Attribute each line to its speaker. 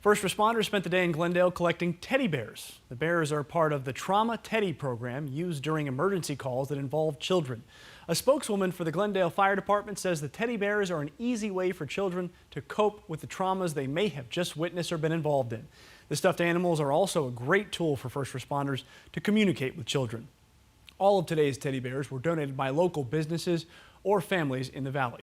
Speaker 1: First responders spent the day in Glendale collecting teddy bears. The bears are part of the Trauma Teddy program used during emergency calls that involve children. A spokeswoman for the Glendale Fire Department says the teddy bears are an easy way for children to cope with the traumas they may have just witnessed or been involved in. The stuffed animals are also a great tool for first responders to communicate with children. All of today's teddy bears were donated by local businesses or families in the valley.